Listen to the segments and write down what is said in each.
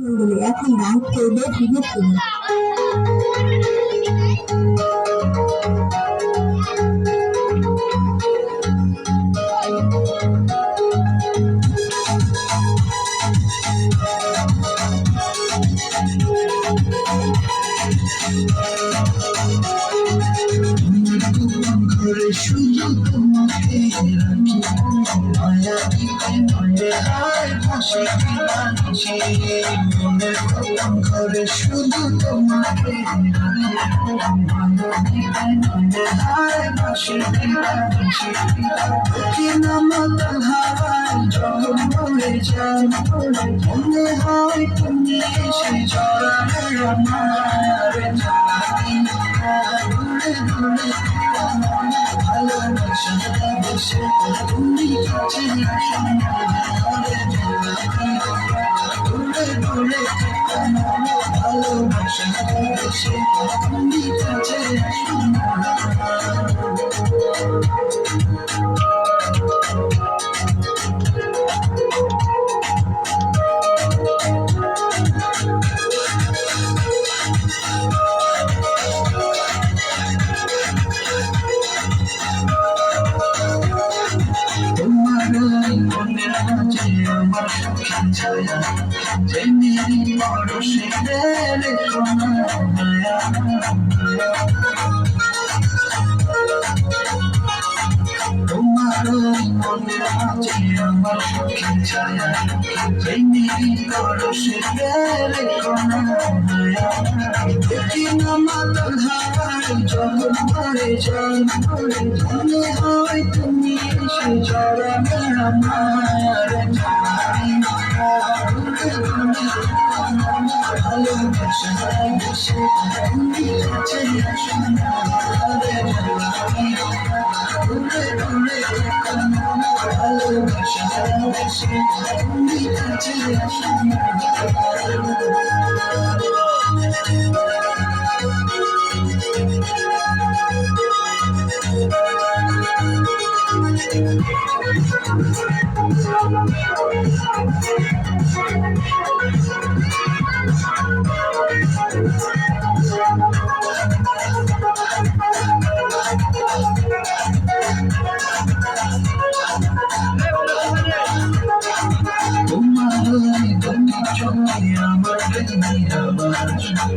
মন্ডলী এখন ডান্স করবে বিভেদ তুমি। ঘরে শুধু তোমাকে রাখি মায়া দিতে মনে হয় বসে কিনাছি মনের খতম ঘরে শুধু তোমাকে রাখি মায়া দিতে মনে হয় বসে কিনাছি কিনা মতো হাওয়ায় যখন মরে যায় মনে হয় তুমি এসে জড়াবে আমার জানি ঘুরে ঘুরে ভালোবাসা দেশে তুমি কাছে ঘুরে ঘুরে ভালোবাসা দেশে তুমি কাছে মনের মাঝে আমার সখী ছায়া জেনেরি পরশে রেখো না মায়া তোমার মনের মাঝে আমার সখী ছায়া জেনেরি পরশে রেখো না মায়া দেখি না মাতাল হাওয়ায় যখন মরে যাই মনে হয় তুমি এসে জড়াবে আমার জানি ভালোবাসা দেশে তুমি কাছে আসো না ঘুরে ঘুরে ভালোবাসা দেশে তুমি কাছে আসো না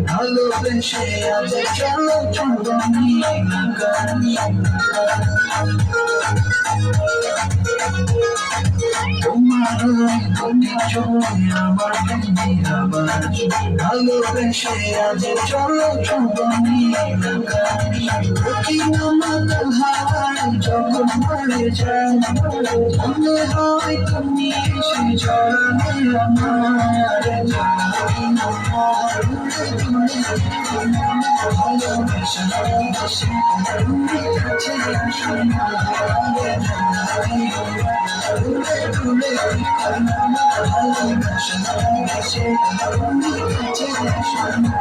ভালোবেসে আজ চলো চুম্বনী তোমার দুটি চোখে আমার ভালোবেসে আজ চলো চুম্বনী মাতাল হাওয়ায় যখন মরে যায় মনে হয় তুমি এসে জড়াবে আমার ভালোবাসা দেশে তুমি কাছে আসো না ঘুরে ঘুরে ভালোবাসা দেশে তুমি কাছে আসো না